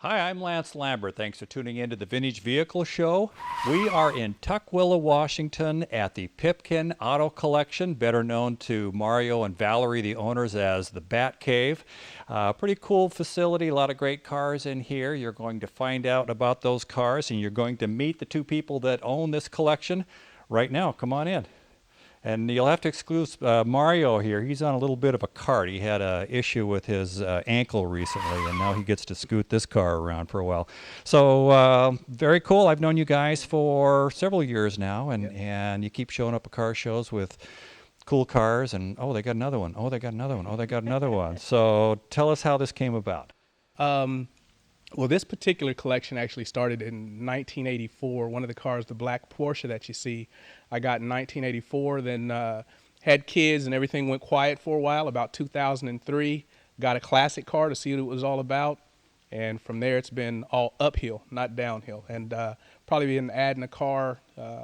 Hi, I'm Lance Lambert. Thanks for tuning in to the Vintage Vehicle Show. We are in Tukwila, Washington at the Pipkin Auto Collection, better known to Mario and Valerie, the owners, as the Bat Cave. Pretty cool facility, a lot of great cars in here. You're going to find out about those cars and you're going to meet the two people that own this collection right now. Come on in. And you'll have to exclude Mario here. He's on a little bit of a cart. He had an issue with his ankle recently, and now he gets to scoot this car around for a while. So very cool. I've known you guys for several years now, and you keep showing up at car shows with cool cars, and oh, they got another one. Oh, they got another one. Oh, they got another one. So tell us how this came about. Well, this particular collection actually started in 1984. One of the cars, the black Porsche that you see, I got in 1984, then had kids and everything went quiet for a while. About 2003, got a classic car to see what it was all about. And from there, it's been all uphill, not downhill. And probably been adding a car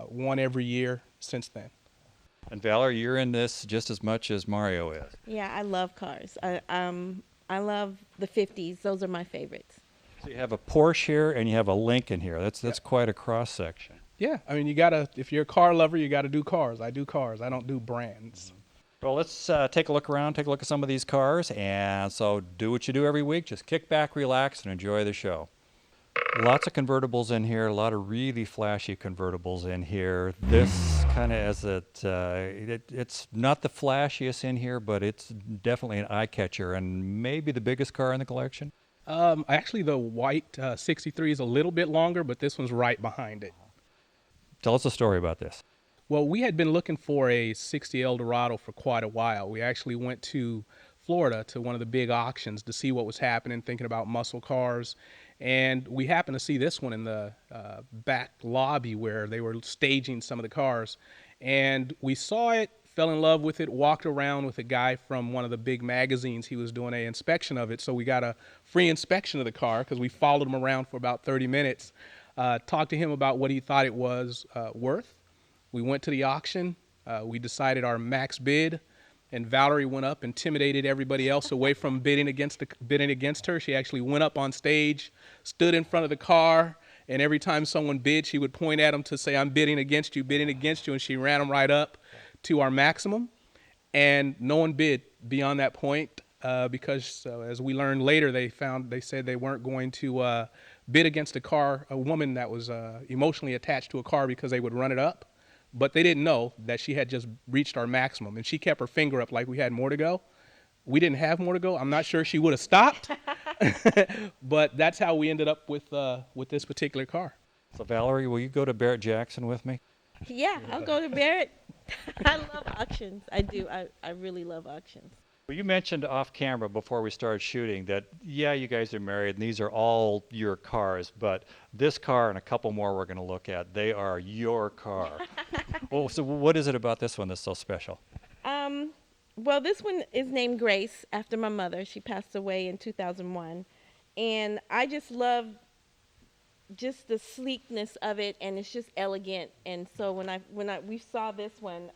one every year since then. And Valerie, you're in this just as much as Mario is. Yeah, I love cars. I love the 50s. Those are my favorites. So you have a Porsche here and you have a Lincoln here. That's quite a cross section. Yeah, I mean, you gotta, if you're a car lover, you gotta do cars. I do cars. I don't do brands. Well, let's take a look around, take a look at some of these cars. And so do what you do every week. Just kick back, relax, and enjoy the show. Lots of convertibles in here, a lot of really flashy convertibles in here. This kind of as it's not the flashiest in here, but it's definitely an eye catcher and maybe the biggest car in the collection. Actually, the white 63 is a little bit longer, but this one's right behind it. Tell us a story about this. Well, we had been looking for a 60 Eldorado for quite a while. We actually went to Florida to one of the big auctions to see what was happening, thinking about muscle cars. And we happened to see this one in the back lobby where they were staging some of the cars. And we saw it, fell in love with it, walked around with a guy from one of the big magazines. He was doing an inspection of it. So we got a free inspection of the car because we followed him around for about 30 minutes. Talked to him about what he thought it was worth. We went to the auction. We decided our max bid. And Valerie went up, intimidated everybody else away from bidding against her. She actually went up on stage, stood in front of the car, and every time someone bid, she would point at them to say, "I'm bidding against you," and she ran them right up to our maximum. And no one bid beyond that point because, as we learned later, they said they weren't going to bid against a woman that was emotionally attached to a car because they would run it up. But they didn't know that she had just reached our maximum, and she kept her finger up like we had more to go. We didn't have more to go. I'm not sure she would have stopped, but that's how we ended up with this particular car. So Valerie, will you go to Barrett Jackson with me? Yeah, I'll go to Barrett. I love auctions. I do. I really love auctions. Well, you mentioned off camera before we started shooting that, yeah, you guys are married and these are all your cars, but this car and a couple more we're going to look at, they are your car. Well, so what is it about this one that's so special? Well, this one is named Grace after my mother. She passed away in 2001. And I just love just the sleekness of it, and it's just elegant. And so when we saw this one,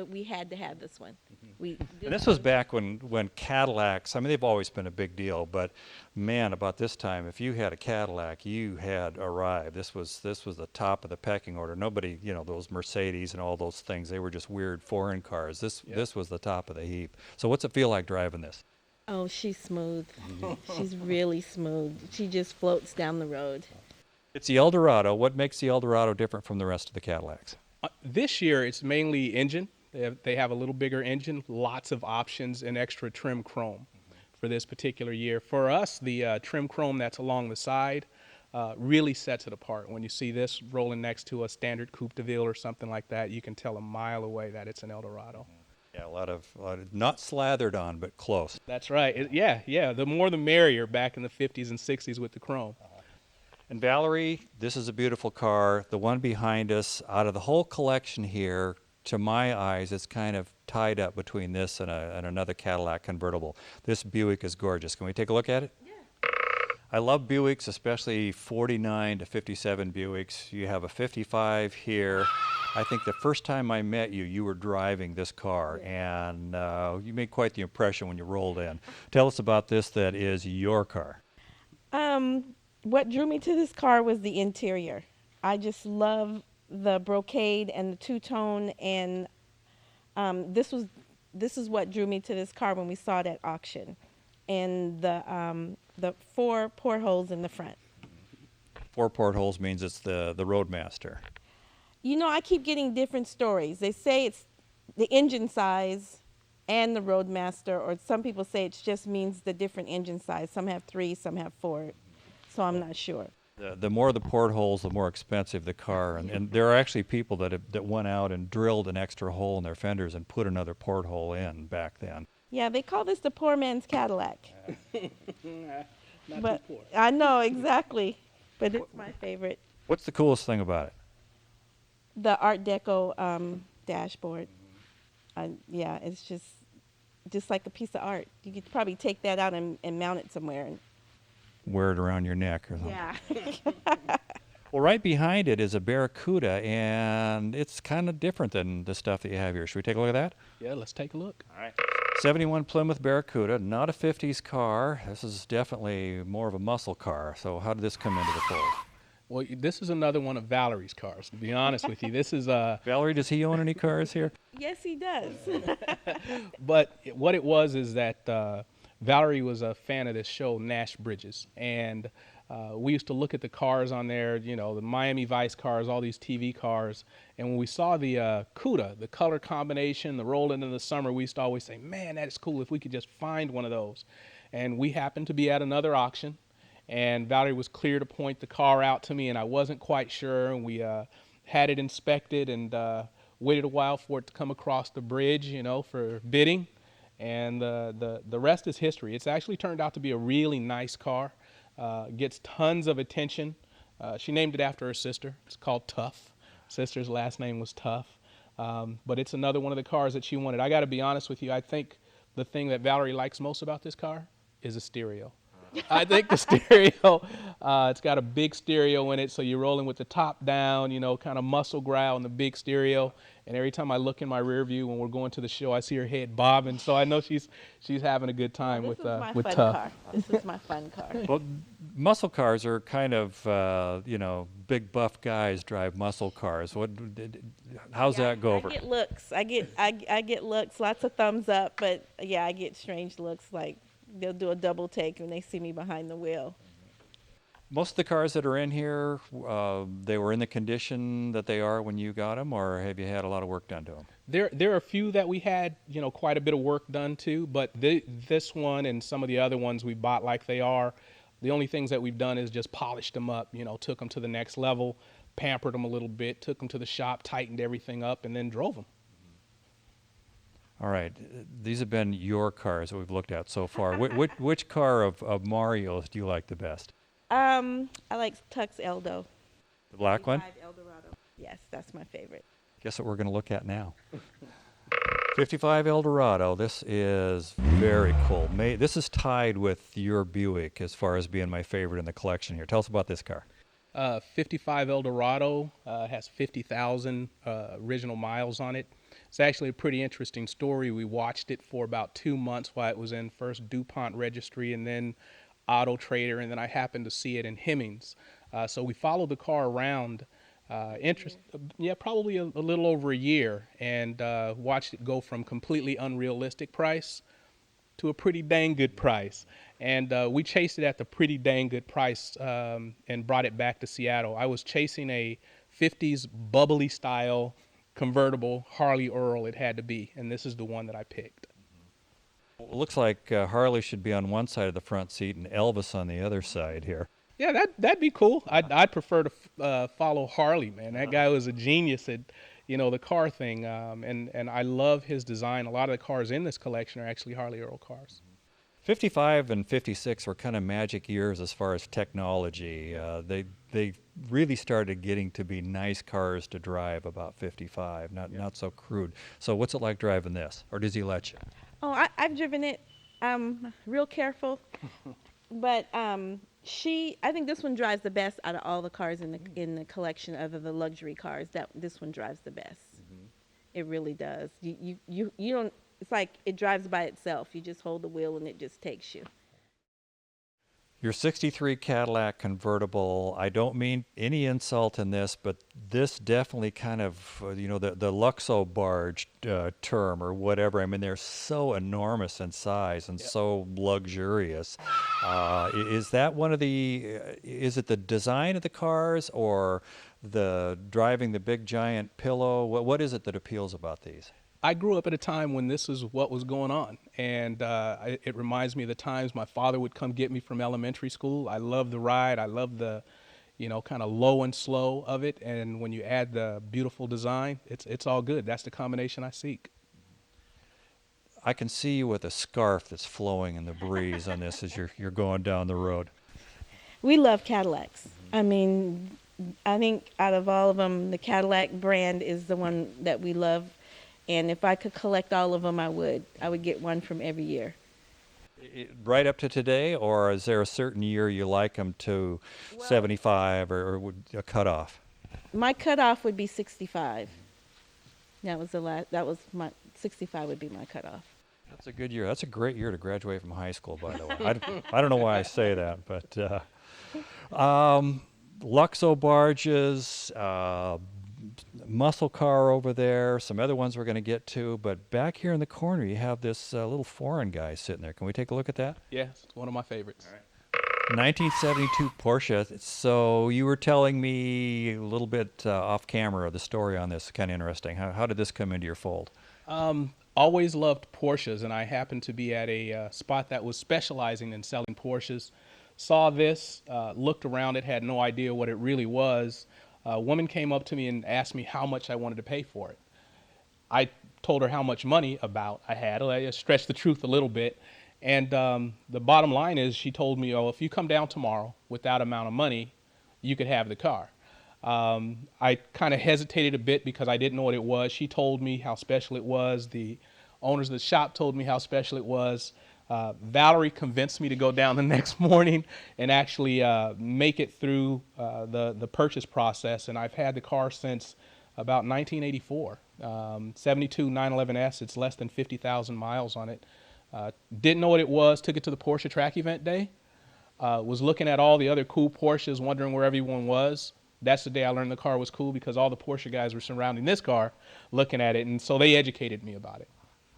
we had to have this one. And this was back when Cadillacs, I mean, they've always been a big deal, but man, about this time, if you had a Cadillac, you had arrived. This was the top of the pecking order. Nobody, those Mercedes and all those things, they were just weird foreign cars. This was the top of the heap. So what's it feel like driving this? Oh, she's smooth. She's really smooth. She just floats down the road. It's the Eldorado. What makes the Eldorado different from the rest of the Cadillacs? This year, it's mainly engine. They have a little bigger engine, lots of options, and extra trim chrome for this particular year. For us, the trim chrome that's along the side really sets it apart. When you see this rolling next to a standard Coupe de Ville or something like that, you can tell a mile away that it's an Eldorado. Yeah, a lot of not slathered on, but close. That's right. Yeah. The more the merrier back in the 50s and 60s with the chrome. And Valerie, this is a beautiful car. The one behind us, out of the whole collection here, to my eyes, it's kind of tied up between this and another Cadillac convertible. This Buick is gorgeous. Can we take a look at it? Yeah. I love Buicks, especially 49 to 57 Buicks. You have a 55 here. I think the first time I met you, you were driving this car, and you made quite the impression when you rolled in. Tell us about this that is your car. What drew me to this car was the interior. I just love the brocade and the two-tone, and this is what drew me to this car when we saw it at auction, and the 4 portholes in the front. 4 portholes means it's the Roadmaster. You know, I keep getting different stories. They say it's the engine size and the Roadmaster, or some people say it just means the different engine size. Some have 3, some have 4, so I'm not sure. The more the portholes, the more expensive the car. And there are actually people that went out and drilled an extra hole in their fenders and put another porthole in back then. Yeah, they call this the poor man's Cadillac. Not But too poor. I know, exactly. But it's my favorite. What's the coolest thing about it? The Art Deco dashboard. Yeah, it's just like a piece of art. You could probably take that out and mount it somewhere. Wear it around your neck or something. Yeah. Well, right behind it is a Barracuda, and it's kind of different than the stuff that you have here. Should we take a look at that? Yeah, let's take a look. All right. 71 Plymouth Barracuda, not a 50s car. This is definitely more of a muscle car. So how did this come into the fold? Well, this is another one of Valerie's cars, to be honest with you. This is Valerie, does he own any cars here? Yes, he does. But what it was is that Valerie was a fan of this show, Nash Bridges, and we used to look at the cars on there, you know, the Miami Vice cars, all these TV cars, and when we saw the CUDA, the color combination, the roll into the summer, we used to always say, man, that is cool if we could just find one of those. And we happened to be at another auction, and Valerie was clear to point the car out to me, and I wasn't quite sure, and we had it inspected and waited a while for it to come across the bridge, you know, for bidding. And the rest is history. It's actually turned out to be a really nice car. Gets tons of attention. She named it after her sister. It's called Tough. Sister's last name was Tough. But it's another one of the cars that she wanted. I got to be honest with you. I think the thing that Valerie likes most about this car is a stereo. I think the stereo, it's got a big stereo in it, so you're rolling with the top down, you know, kind of muscle growl and the big stereo. And every time I look in my rear view when we're going to the show, I see her head bobbing, so I know she's having a good time with Fun Tough. car. This is my fun car. Well, muscle cars are kind of, you know, big buff guys drive muscle cars. How's that go over? I get looks. I get looks. Lots of thumbs up, but yeah, I get strange looks. Like they'll do a double take when they see me behind the wheel. Most of the cars that are in here, they were in the condition that they are when you got them, or have you had a lot of work done to them? There are a few that we had, you know, quite a bit of work done to, but this one and some of the other ones we bought like they are. The only things that we've done is just polished them up, you know, took them to the next level, pampered them a little bit, took them to the shop, tightened everything up, and then drove them. All right. These have been your cars that we've looked at so far. Which car of Mario's do you like the best? I like Tux Eldo. The black one? 55 Eldorado. Yes, that's my favorite. Guess what we're going to look at now. 55 Eldorado. This is very cool. This is tied with your Buick as far as being my favorite in the collection here. Tell us about this car. 55 Eldorado has 50,000 original miles on it. It's actually a pretty interesting story. We watched it for about 2 months while it was in first DuPont registry and then Auto Trader, and then I happened to see it in Hemmings. So we followed the car around, probably a little over a year, and watched it go from completely unrealistic price to a pretty dang good price. And we chased it at the pretty dang good price and brought it back to Seattle. I was chasing a 50s bubbly style convertible Harley Earl, it had to be, and this is the one that I picked. It looks like Harley should be on one side of the front seat and Elvis on the other side here. Yeah, that'd be cool. I'd prefer to follow Harley, man. That guy was a genius at, you know, the car thing, and I love his design. A lot of the cars in this collection are actually Harley Earl cars. 55 and 56 were kind of magic years as far as technology. They really started getting to be nice cars to drive about 55, not so crude. So what's it like driving this, or does he let you? Oh, I've driven it. Real careful, but I think this one drives the best out of all the cars in the collection, other the luxury cars. This one drives the best. It really does. You don't. It's like it drives by itself. You just hold the wheel and it just takes you. Your 63 Cadillac convertible, I don't mean any insult in this, but this definitely kind of, the Luxo barge term or whatever. I mean, they're so enormous in size and so luxurious. Is that one of is it the design of the cars or the driving the big giant pillow? What is it that appeals about these? I grew up at a time when this is what was going on, and it reminds me of the times my father would come get me from elementary school. I love the ride. I love the, kind of low and slow of it, and when you add the beautiful design, it's all good. That's the combination I seek. I can see you with a scarf that's flowing in the breeze on this as you're going down the road. We love Cadillacs. I mean, I think out of all of them, the Cadillac brand is the one that we love. And if I could collect all of them, I would. I would get one from every year. Right up to today, or is there a certain year you like them to 75 or a cutoff? My cutoff would be 65. That was my 65 would be my cutoff. That's a good year. That's a great year to graduate from high school, by the way. I don't know why I say that, but Luxo barges, muscle car over there, some other ones we're going to get to, but back here in the corner you have this little foreign guy sitting there. Can we take a look at that? Yes, it's one of my favorites. All right. 1972 Porsche. So you were telling me a little bit off camera the story on this. Kind of interesting. How did this come into your fold? Always loved Porsches, and I happened to be at a spot that was specializing in selling Porsches. Saw this, looked around it, had no idea what it really was. A woman came up to me and asked me how much I wanted to pay for it. I told her how much money I had. I stretched the truth a little bit. And the bottom line is she told me, oh, if you come down tomorrow with that amount of money, you could have the car. I kind of hesitated a bit because I didn't know what it was. She told me how special it was. The owners of the shop told me how special it was. Valerie convinced me to go down the next morning and actually make it through the purchase process. And I've had the car since about 1984. 72 911S. It's less than 50,000 miles on it. Didn't know what it was. Took it to the Porsche track event day. Was looking at all the other cool Porsches, wondering where everyone was. That's the day I learned the car was cool because all the Porsche guys were surrounding this car looking at it. And so they educated me about it.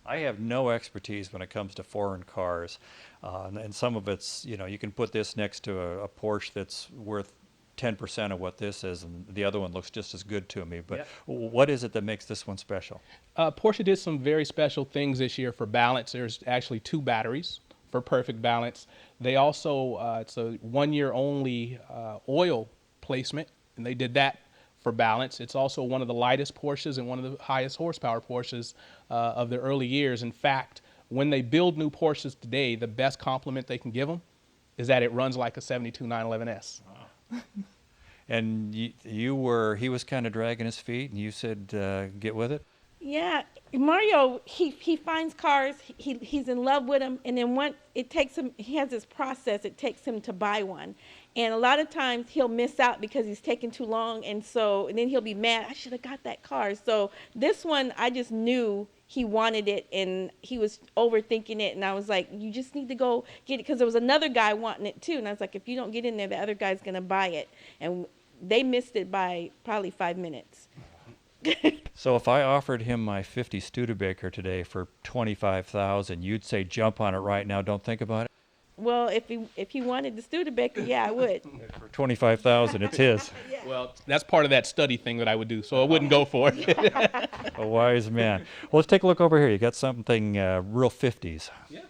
I have no expertise when it comes to foreign cars, and some of it's, you can put this next to a Porsche that's worth 10% of what this is, and the other one looks just as good to me. But what is it that makes this one special? Porsche did some very special things this year for balance. There's actually 2 batteries for perfect balance. They also, it's a 1-year only oil placement, and they did that for balance. It's also one of the lightest Porsches and one of the highest horsepower Porsches of the early years. In fact, when they build new Porsches today, the best compliment they can give them is that it runs like a 72 911S. Wow. And he was kind of dragging his feet, and you said, get with it? Yeah, Mario, he finds cars, he's in love with them, and then it takes him, he has this process, it takes him to buy one. And a lot of times he'll miss out because he's taking too long, and then he'll be mad, I should have got that car. So this one, I just knew he wanted it, and he was overthinking it, and I was like, you just need to go get it, because there was another guy wanting it too, and I was like, if you don't get in there, the other guy's going to buy it. And they missed it by probably 5 minutes. So if I offered him my 50 Studebaker today for $25,000, you'd say jump on it right now, don't think about it? Well, if he wanted the Studebaker, yeah, I would. For $25,000, it's his. Yeah. Well, that's part of that study thing that I would do, so I wouldn't go for it. A wise man. Well, let's take a look over here. You got something real 50s. Yeah.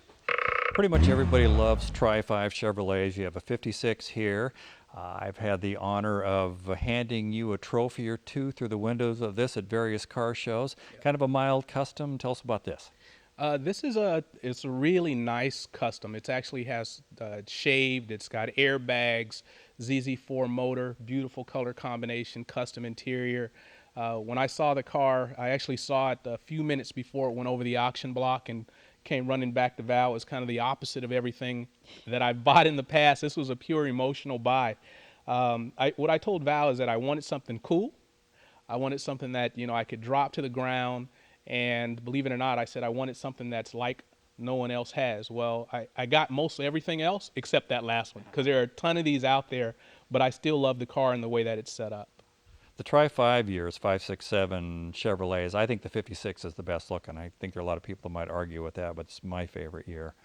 Pretty much everybody loves Tri-5 Chevrolets. You have a 56 here. I've had the honor of handing you a trophy or two through the windows of this at various car shows. Kind of a mild custom. Tell us about this. This is it's a really nice custom. It actually has shaved. It's got airbags, ZZ4 motor, beautiful color combination, custom interior. When I saw the car, I actually saw it a few minutes before it went over the auction block and came running back to Val. It was kind of the opposite of everything that I've bought in the past. This was a pure emotional buy. What I told Val is that I wanted something cool. I wanted something that I could drop to the ground. And believe it or not, I said I wanted something that's like no one else has. Well, I got mostly everything else except that last one, because there are a ton of these out there, but I still love the car and the way that it's set up. The Tri 5 years, 5, 6, 7 Chevrolets, I think the 56 is the best looking. I think there are a lot of people that might argue with that, but it's my favorite year.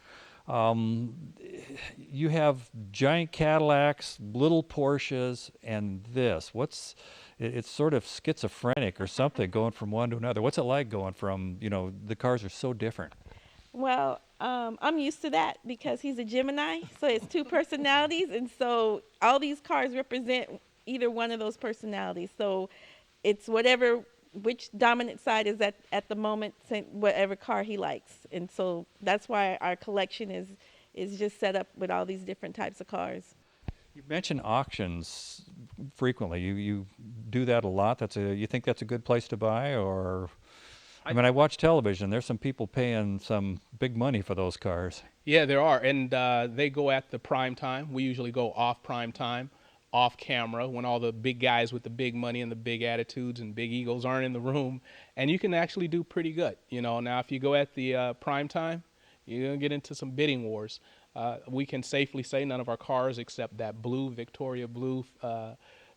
You have giant Cadillacs, little Porsches, and this. It's sort of schizophrenic or something going from one to another. What's it like going from, the cars are so different? Well, I'm used to that because he's a Gemini, so it's two personalities, and so all these cars represent either one of those personalities. So it's which dominant side is at the moment, whatever car he likes, and so that's why our collection is just set up with all these different types of cars. You mention auctions frequently. You do that a lot. You think that's a good place to buy, or? I mean, I watch television. There's some people paying some big money for those cars. Yeah, there are, and they go at the prime time. We usually go off prime time, off camera, when all the big guys with the big money and the big attitudes and big egos aren't in the room, and you can actually do pretty good. Now if you go at the prime time, you're gonna get into some bidding wars. We can safely say none of our cars, except that blue Victoria blue,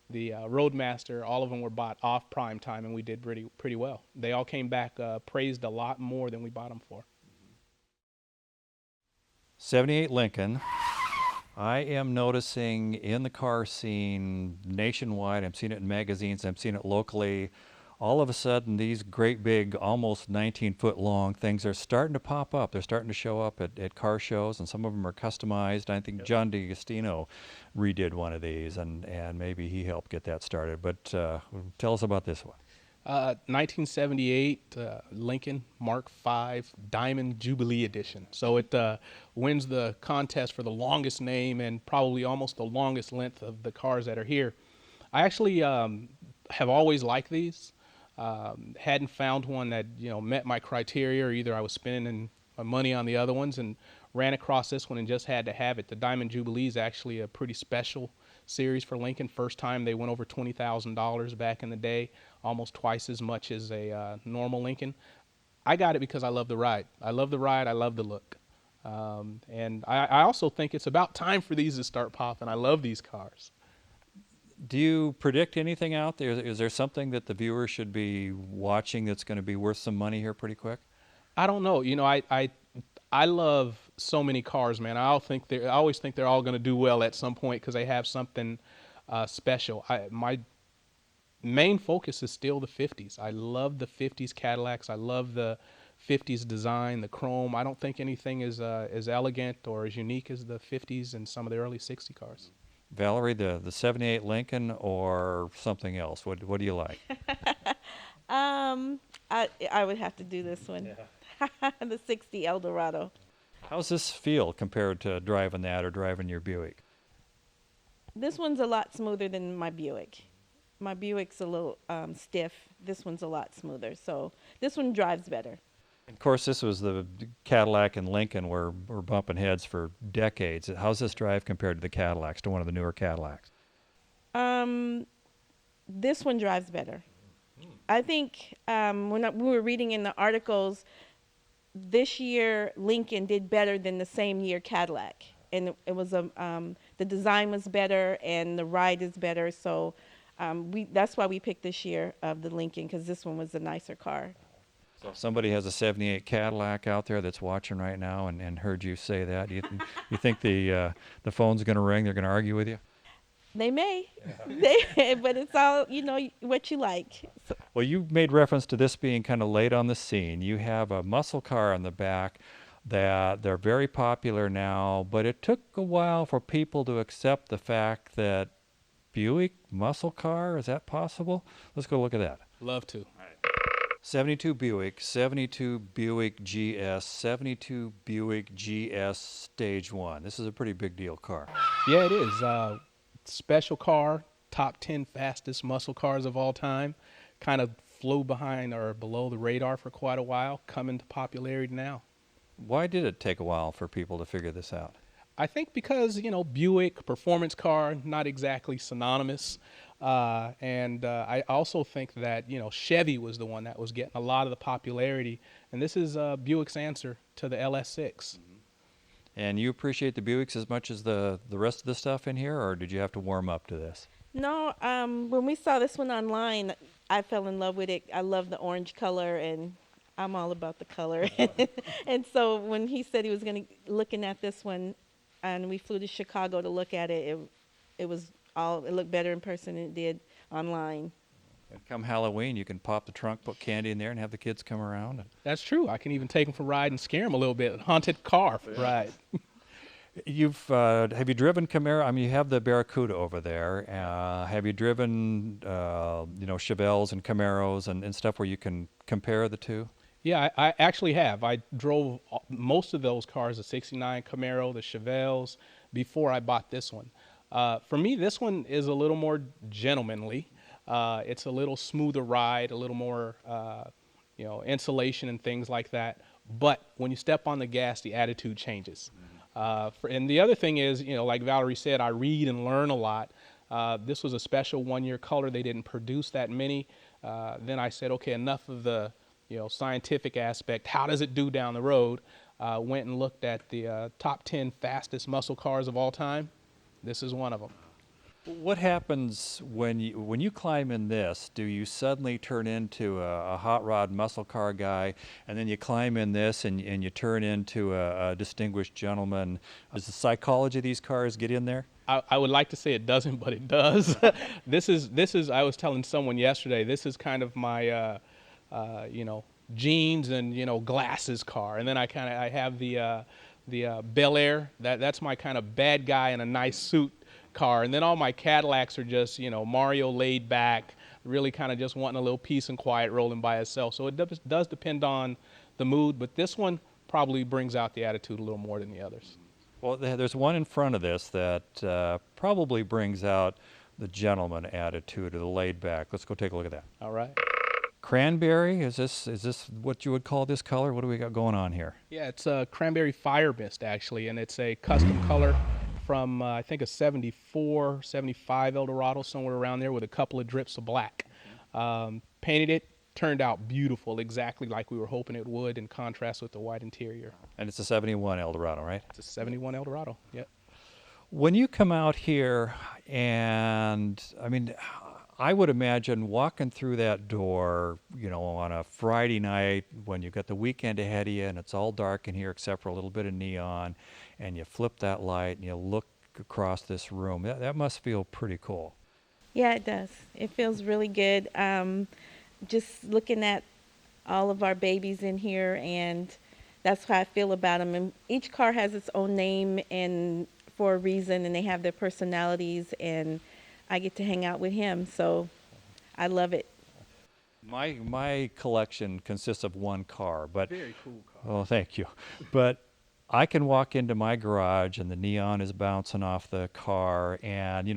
the Roadmaster, all of them were bought off prime time, and we did pretty well. They all came back praised a lot more than we bought them for. 78 Lincoln. I am noticing in the car scene nationwide, I'm seeing it in magazines, I'm seeing it locally, all of a sudden these great big, almost 19-foot long things are starting to pop up. They're starting to show up at car shows, and some of them are customized. I think John DeAgostino redid one of these, and maybe he helped get that started. But tell us about this one. 1978 Lincoln Mark V Diamond Jubilee Edition. So it wins the contest for the longest name and probably almost the longest length of the cars that are here. I actually have always liked these. Hadn't found one that met my criteria, or either I was spending my money on the other ones, and ran across this one and just had to have it. The Diamond Jubilee is actually a pretty special series for Lincoln. First time they went over $20,000 back in the day, almost twice as much as a normal Lincoln. I got it because I love the ride. I love the ride. I love the look. And I also think it's about time for these to start popping. I love these cars. Do you predict anything out there? Is there something that the viewer should be watching that's going to be worth some money here pretty quick? I don't know. I love so many cars, man. I always think they're all going to do well at some point because they have something special. My main focus is still the 50s. I love the 50s Cadillacs. I love the 50s design, the chrome. I don't think anything is as elegant or as unique as the 50s and some of the early 60 cars. Valerie, the 78 Lincoln or something else? What do you like? I would have to do this one. Yeah. The 60 Eldorado. How's this feel compared to driving that or driving your Buick? This one's a lot smoother than my Buick. My Buick's a little stiff. This one's a lot smoother. So this one drives better. Of course, this was the Cadillac and Lincoln were bumping heads for decades. How's this drive compared to the Cadillacs, to one of the newer Cadillacs? This one drives better. I think when we were reading in the articles, this year Lincoln did better than the same year Cadillac, and it was the design was better and the ride is better. So that's why we picked this year of the Lincoln, because this one was a nicer car. So if somebody has a 78 Cadillac out there that's watching right now and heard you say that, you think the phone's going to ring? They're going to argue with you? They may, but it's all, what you like. So. Well, you made reference to this being kind of late on the scene. You have a muscle car in the back that they're very popular now, but it took a while for people to accept the fact that Buick muscle car, is that possible? Let's go look at that. Love to. 72 Buick, 72 Buick GS, 72 Buick GS Stage 1. This is a pretty big deal car. Yeah, it is. Special car, top 10 fastest muscle cars of all time. Kind of flew behind or below the radar for quite a while, coming to popularity now. Why did it take a while for people to figure this out? I think because, Buick, performance car, not exactly synonymous. And I also think that, Chevy was the one that was getting a lot of the popularity. And this is Buick's answer to the LS6. And you appreciate the Buicks as much as the rest of the stuff in here, or did you have to warm up to this? No, when we saw this one online, I fell in love with it. I love the orange color, and I'm all about the color. And so when he said he was looking at this one, and we flew to Chicago to look at it, it looked better in person than it did online. And come Halloween, you can pop the trunk, put candy in there, and have the kids come around. That's true. I can even take them for a ride and scare them a little bit. Haunted car for a ride. Have you driven Camaro? I mean, you have the Barracuda over there. Have you driven, Chevelles and Camaros and stuff where you can compare the two? Yeah, I actually have. I drove most of those cars, the 69 Camaro, the Chevelles, before I bought this one. For me, this one is a little more gentlemanly. It's a little smoother ride, a little more, insulation and things like that. But when you step on the gas, the attitude changes. And the other thing is, like Valerie said, I read and learn a lot. This was a special one-year color. They didn't produce that many. Then I said, okay, enough of the, scientific aspect. How does it do down the road? Went and looked at the top 10 fastest muscle cars of all time. This is one of them. What happens when you climb in this? Do you suddenly turn into a hot rod muscle car guy, and then you climb in this and you turn into a distinguished gentleman? Does the psychology of these cars get in there? I would like to say it doesn't, but it does. This is. I was telling someone yesterday. This is kind of my, jeans and glasses car, and then I have the BelAir. That's my kind of bad guy in a nice suit car, and then all my Cadillacs are just Mario laid back, really kind of just wanting a little peace and quiet rolling by itself. So it does depend on the mood, but this one probably brings out the attitude a little more than the others. Well, there's one in front of this that probably brings out the gentleman attitude or the laid back. Let's go take a look at that. All right. Cranberry, is this what you would call this color? What do we got going on here? Yeah, it's a cranberry fire mist actually, and it's a custom color from I think a 74, 75 Eldorado, somewhere around there, with a couple of drips of black. Painted it, turned out beautiful, exactly like we were hoping it would, in contrast with the white interior. And it's a 71 Eldorado, right? It's a 71 Eldorado, yep. When you come out here, and I mean, I would imagine walking through that door, on a Friday night when you've got the weekend ahead of you and it's all dark in here except for a little bit of neon, and you flip that light and you look across this room. That must feel pretty cool. Yeah, it does. It feels really good. Just looking at all of our babies in here, and that's how I feel about them. And each car has its own name and for a reason, and they have their personalities, and I get to hang out with him, so I love it. My collection consists of one car, but Very cool car. oh, thank you. But I can walk into my garage and the neon is bouncing off the car, and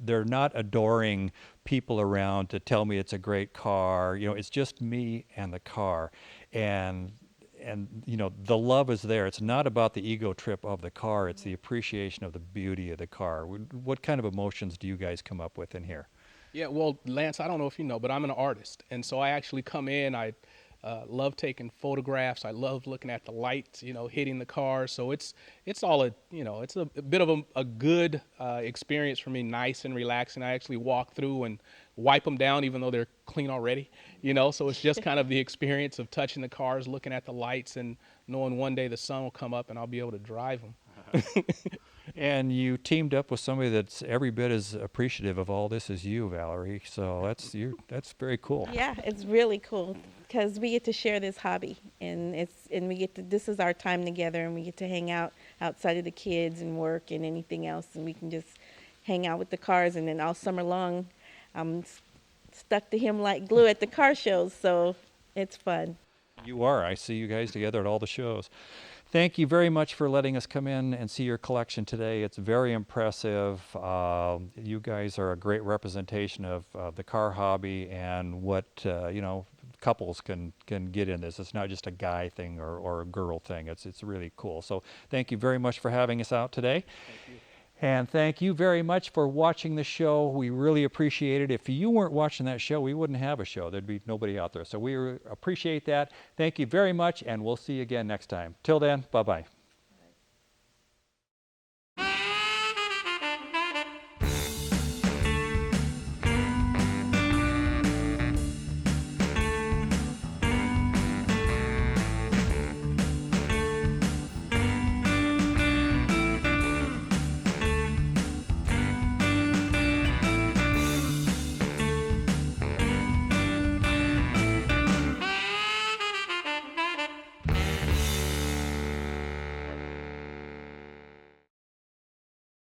they're not adoring people around to tell me it's a great car. It's just me and the car, and the love is there. It's not about the ego trip of the car. It's the appreciation of the beauty of the car. What kind of emotions do you guys come up with in here? Yeah, well, Lance, I don't know if you know, but I'm an artist, and so I actually come in. I love taking photographs. I love looking at the lights, hitting the car. So it's all it's a bit of a good experience for me, nice and relaxing. I actually walk through and wipe them down, even though they're clean already, So it's just kind of the experience of touching the cars, looking at the lights, and knowing one day the sun will come up and I'll be able to drive them. And you teamed up with somebody that's every bit as appreciative of all this as you, Valerie. So that's very cool. Yeah, it's really cool because we get to share this hobby, and this is our time together, and we get to hang out outside of the kids and work and anything else, and we can just hang out with the cars. And then all summer long, I'm stuck to him like glue at the car shows, so it's fun. You are. I see you guys together at all the shows. Thank you very much for letting us come in and see your collection today. It's very impressive. You guys are a great representation of the car hobby and what couples can get in this. It's not just a guy thing or a girl thing. It's really cool. So thank you very much for having us out today. Thank you. And thank you very much for watching the show. We really appreciate it. If you weren't watching that show, we wouldn't have a show. There'd be nobody out there. So we appreciate that. Thank you very much, and we'll see you again next time. Till then, bye-bye.